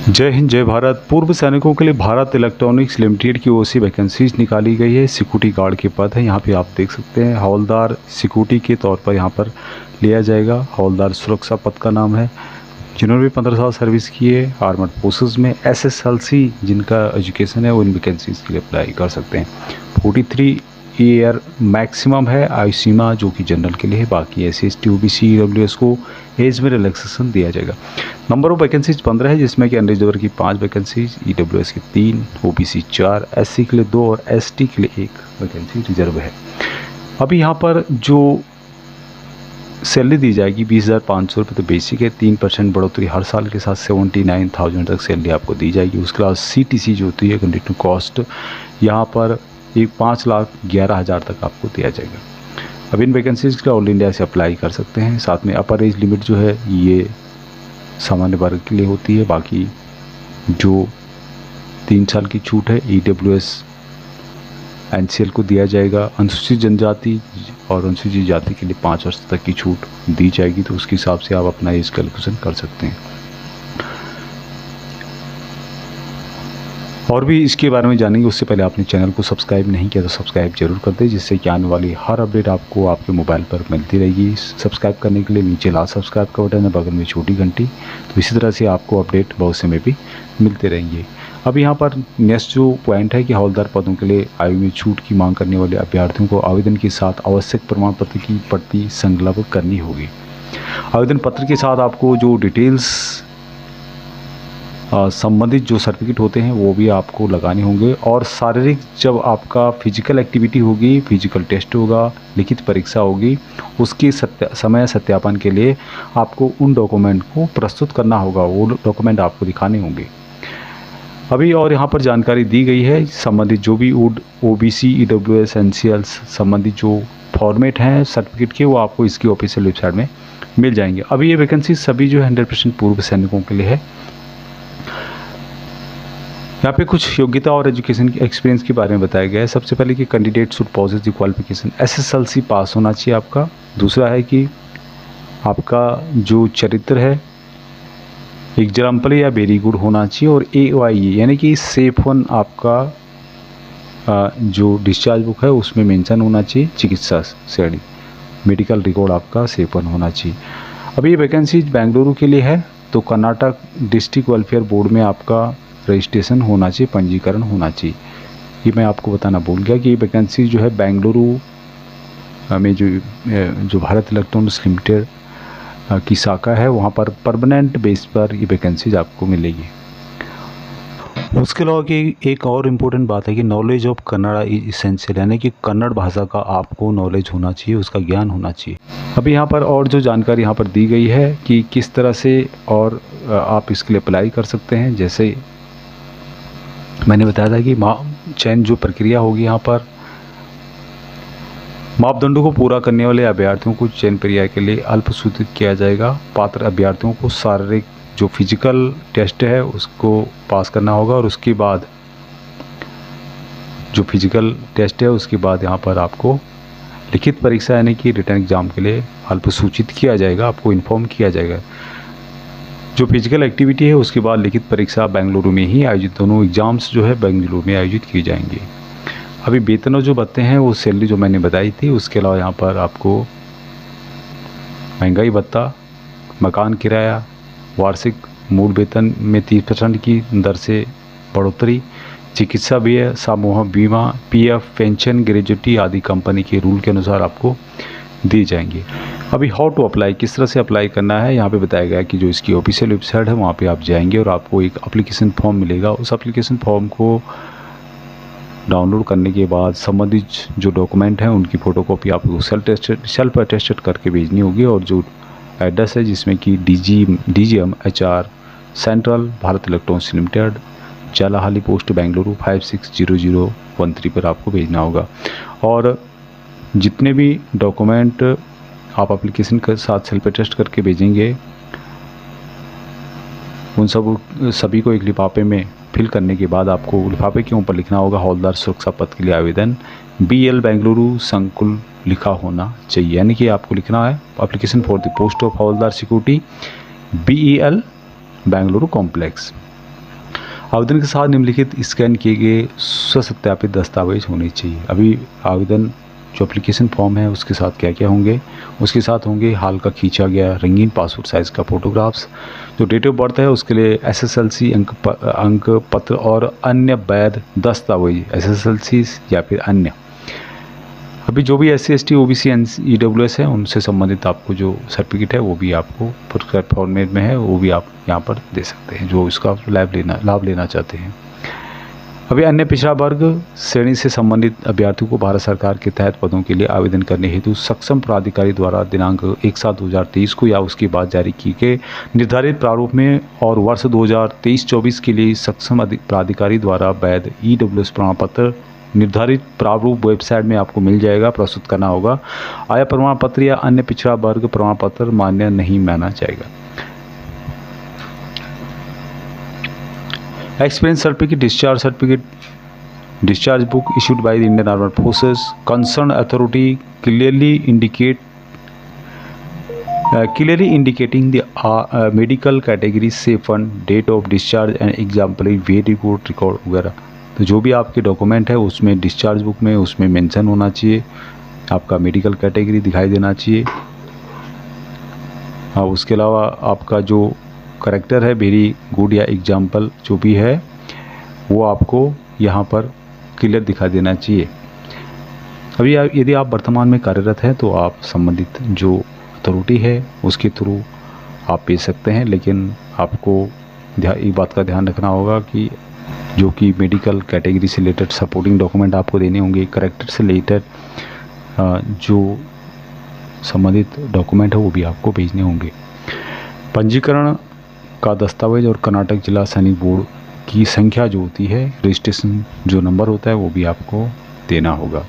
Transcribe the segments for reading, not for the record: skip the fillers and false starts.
जय हिंद जय भारत। पूर्व सैनिकों के लिए भारत इलेक्ट्रॉनिक्स लिमिटेड की ओर से वैकेंसीज निकाली गई है। सिक्योरिटी गार्ड के पद है। यहाँ पे आप देख सकते हैं हवलदार सिक्योरिटी के तौर पर यहाँ पर लिया जाएगा। हवलदार सुरक्षा पद का नाम है। जिन्होंने भी 15 साल सर्विस की है आर्मड फोर्सेस में, SSLC जिनका एजुकेशन है वो इन वैकेंसीज के लिए अप्लाई कर सकते हैं। 43 ईयर मैक्सिमम है आयु सीमा, जो कि जनरल के लिए है। बाकी SC ST OBC EWS को एज में रिलैक्सेशन दिया जाएगा। नंबर ऑफ वैकेंसीज 15 है, जिसमें कि अनरिजर्व वर्ग की 5 वैकेंसीज, EWS की 3, OBC 4, SC के लिए 2 और ST के लिए 1 वैकेंसी रिजर्व है। अभी यहाँ पर जो सैलरी दी जाएगी 20,500 रुपये तो बेसिक है। 3% बढ़ोतरी हर साल के साथ 79,000 तक सैलरी आपको दी जाएगी। उसके बाद CTC जो होती है कंडक्टिंग कॉस्ट, यहाँ पर एक 5,11,000 तक आपको दिया जाएगा। अब इन वैकेंसीज के लिए ऑल इंडिया से अप्लाई कर सकते हैं। साथ में अपर एज लिमिट जो है ये सामान्य वर्ग के लिए होती है। बाकी जो 3 साल की छूट है EWS NCL को दिया जाएगा। अनुसूचित जनजाति और अनुसूचित जाति के लिए 5 वर्ष तक की छूट दी जाएगी, तो उसके हिसाब से आप अपना एज कैलकुलेशन कर सकते हैं। और भी इसके बारे में जानेंगे उससे पहले आपने चैनल को सब्सक्राइब नहीं किया तो सब्सक्राइब जरूर कर दें, जिससे कि आने वाली हर अपडेट आपको आपके मोबाइल पर मिलती रहेगी। सब्सक्राइब करने के लिए नीचे लाल सब्सक्राइब का बटन है, बगल में छोटी घंटी, तो इसी तरह से आपको अपडेट बहुत से में भी मिलते रहेंगे। अब यहाँ पर नेक्स्ट जो पॉइंट है कि हवलदार पदों के लिए आयु में छूट की मांग करने वाले अभ्यर्थियों को आवेदन के साथ आवश्यक प्रमाण पत्र की प्रति संलग्न करनी होगी। आवेदन पत्र के साथ आपको जो डिटेल्स संबंधित जो सर्टिफिकेट होते हैं वो भी आपको लगाने होंगे। और शारीरिक जब आपका फिजिकल एक्टिविटी होगी, फिजिकल टेस्ट होगा, लिखित परीक्षा होगी, उसकी समय सत्यापन के लिए आपको उन डॉक्यूमेंट को प्रस्तुत करना होगा। वो डॉक्यूमेंट आपको दिखाने होंगे। अभी और यहाँ पर जानकारी दी गई है संबंधित जो भी OBC EWS NCL संबंधित जो फॉर्मेट हैं सर्टिफिकेट के, वो आपको इसकी ऑफिशियल वेबसाइट में मिल जाएंगे। अभी ये वैकेंसी सभी जो है 100% पूर्व सैनिकों के लिए है। यहाँ पे कुछ योग्यता और एजुकेशन की एक्सपीरियंस के बारे में बताया गया है। सबसे पहले कि candidate should possesses the qualification SSLC पास होना चाहिए आपका। दूसरा है कि आपका जो चरित्र है एग्जाम्पल या वेरी गुड होना चाहिए। और AYE यानी कि सेफ वन आपका जो डिस्चार्ज बुक है उसमें मेंशन होना चाहिए। चिकित्सा श्रेणी मेडिकल रिकॉर्ड आपका सेफ वन होना चाहिए। अभी ये वैकेंसी बेंगलुरु के लिए है, तो कर्नाटक डिस्ट्रिक्ट वेलफेयर बोर्ड में आपका रजिस्ट्रेशन होना चाहिए, पंजीकरण होना चाहिए। ये मैं आपको बताना भूल गया कि ये वैकेंसी जो है बेंगलुरु में जो भारत इलेक्ट्रॉनिक्स लिमिटेड की शाखा है वहाँ पर परमानेंट बेस पर ये वैकेंसीज आपको मिलेगी। उसके अलावा कि एक और इम्पोर्टेंट बात है कि knowledge of Kannada is essential, यानी कि कन्नड़ भाषा का आपको नॉलेज होना चाहिए, उसका ज्ञान होना चाहिए। अभी यहाँ पर और जो जानकारी यहाँ पर दी गई है कि किस तरह से और आप इसके लिए अप्लाई कर सकते हैं। जैसे मैंने बताया था कि चयन जो प्रक्रिया होगी, यहाँ पर मापदंडों को पूरा करने वाले अभ्यर्थियों को चयन प्रक्रिया के लिए अल्प सूचित किया जाएगा। पात्र अभ्यर्थियों को शारीरिक जो फिजिकल टेस्ट है उसको पास करना होगा, और उसके बाद जो फिजिकल टेस्ट है उसके बाद यहाँ पर आपको लिखित परीक्षा यानी कि रिटर्न एग्जाम के लिए अल्प सूचित किया जाएगा, आपको इन्फॉर्म किया जाएगा। जो फिजिकल एक्टिविटी है उसके बाद लिखित परीक्षा बेंगलुरु में ही आयोजित, दोनों एग्जाम्स जो है बेंगलुरु में आयोजित किए जाएंगे। अभी वेतन जो भत्ते हैं वो सैलरी जो मैंने बताई थी, उसके अलावा यहाँ पर आपको महंगाई भत्ता, मकान किराया, वार्षिक मूल वेतन में 30% की दर से बढ़ोतरी, चिकित्सा व्यय, समूह बीमा, PF, पेंशन, ग्रेजुटी आदि कंपनी के रूल के अनुसार आपको दी जाएंगी। अभी हाउ टू अप्लाई, किस तरह से अप्लाई करना है, यहाँ पे बताया गया है कि जो इसकी ऑफिशियल वेबसाइट है वहाँ पे आप जाएंगे और आपको एक एप्लीकेशन फॉर्म मिलेगा। उस एप्लीकेशन फॉर्म को डाउनलोड करने के बाद संबंधित जो डॉक्यूमेंट हैं उनकी फ़ोटोकॉपी आपको सेल्फ अटेस्टेड करके भेजनी होगी। और जो एड्रेस है जिसमें कि DGM HR central Bharat electronics limited, Jalahalli post Bengaluru 560013 पर आपको भेजना होगा। और जितने भी डॉक्यूमेंट आप एप्लीकेशन के साथ सेल्फ अटेस्ट करके भेजेंगे उन सभी को एक लिफाफे में फिल करने के बाद आपको लिफाफे के ऊपर लिखना होगा हवलदार सुरक्षा पद के लिए आवेदन BL बेंगलुरु संकुल लिखा होना चाहिए। यानी कि आपको लिखना है application for the post of havildar security BEL Bengaluru complex. आवेदन के साथ निम्नलिखित स्कैन किए गए स्वसत्यापित दस्तावेज होने चाहिए। अभी आवेदन जो एप्लीकेशन फॉर्म है उसके साथ क्या क्या होंगे, उसके साथ होंगे हाल का खींचा गया रंगीन पासपोर्ट साइज़ का फ़ोटोग्राफ्स, जो डेट ऑफ बर्थ है उसके लिए SSLC अंक पत्र और अन्य वैध दस्तावेज SSLC या फिर अन्य। अभी जो भी SC ST OBC EWS है उनसे संबंधित आपको जो सर्टिफिकेट है वो भी आपको प्रिस्क्राइब फॉर्मेट में है, वो भी आप यहाँ पर दे सकते हैं जो इसका लाभ लेना चाहते हैं। अभी अन्य पिछड़ा वर्ग श्रेणी से संबंधित अभ्यर्थियों को भारत सरकार के तहत पदों के लिए आवेदन करने हेतु सक्षम प्राधिकारी द्वारा दिनांक 1/7/2023 को या उसके बाद जारी किए गए निर्धारित प्रारूप में और वर्ष 2023-24 के लिए सक्षम प्राधिकारी द्वारा वैध EWS प्रमाण पत्र निर्धारित प्रारूप वेबसाइट में आपको मिल जाएगा, प्रस्तुत करना होगा। आय प्रमाण पत्र या अन्य पिछड़ा वर्ग प्रमाण पत्र मान्य नहीं माना जाएगा। Experience certificate, discharge certificate, discharge book issued by the Indian Armed Forces, concerned authority clearly indicating the medical category, safe fund, date of discharge and exemplary very good record वगैरह। तो जो भी आपके डॉक्यूमेंट है उसमें डिस्चार्ज बुक में उसमें mention होना चाहिए, आपका मेडिकल कैटेगरी दिखाई देना चाहिए। हाँ, उसके अलावा आपका जो करेक्टर है वेरी गुड या एग्जाम्पल जो भी है वो आपको यहाँ पर क्लियर दिखा देना चाहिए। अभी यदि आप वर्तमान में कार्यरत हैं तो आप संबंधित जो अथॉरिटी है उसके थ्रू आप भेज सकते हैं, लेकिन आपको एक बात का ध्यान रखना होगा कि जो कि मेडिकल कैटेगरी से रिलेटेड सपोर्टिंग डॉक्यूमेंट आपको देने होंगे, करेक्टर से रिलेटेड जो संबंधित डॉक्यूमेंट है वो भी आपको भेजने होंगे। पंजीकरण का दस्तावेज और कर्नाटक जिला सैनिक बोर्ड की संख्या जो होती है, रजिस्ट्रेशन जो नंबर होता है वो भी आपको देना होगा।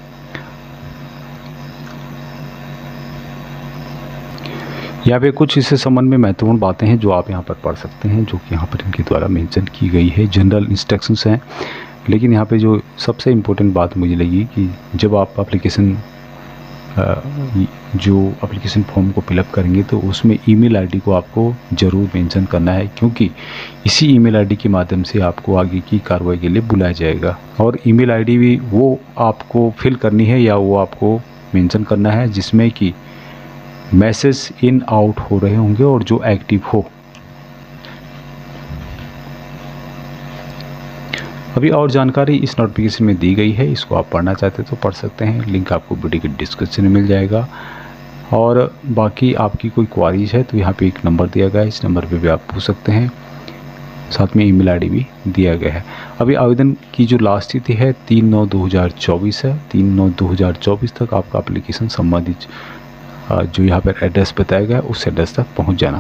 यहाँ पे कुछ इससे संबंध में महत्वपूर्ण बातें हैं जो आप यहाँ पर पढ़ सकते हैं, जो कि यहाँ पर इनके द्वारा मेंशन की गई है। जनरल इंस्ट्रक्शंस हैं, लेकिन यहाँ पे जो सबसे इम्पोर्टेंट बात मुझे लगी कि जब आप एप्लीकेशन फॉर्म को फिलअप करेंगे तो उसमें ईमेल आईडी को आपको ज़रूर मेंशन करना है, क्योंकि इसी ईमेल आईडी के माध्यम से आपको आगे की कार्रवाई के लिए बुलाया जाएगा। और ईमेल आईडी भी वो आपको फिल करनी है या वो आपको मेंशन करना है जिसमें कि मैसेज इन आउट हो रहे होंगे और जो एक्टिव हो। अभी और जानकारी इस नोटिफिकेशन में दी गई है, इसको आप पढ़ना चाहते तो पढ़ सकते हैं, लिंक आपको वीडियो के डिस्क्रिप्शन में मिल जाएगा। और बाकी आपकी कोई क्वारीज है तो यहाँ पे एक नंबर दिया गया है, इस नंबर पे भी आप पूछ सकते हैं, साथ में ईमेल आईडी भी दिया गया है। अभी आवेदन की जो लास्ट तिथि है 3/9/2024 है, 3/9/2024 तक आपका एप्लीकेशन संबंधित जो यहाँ पर एड्रेस बताया गया है उस एड्रेस तक पहुँच जाना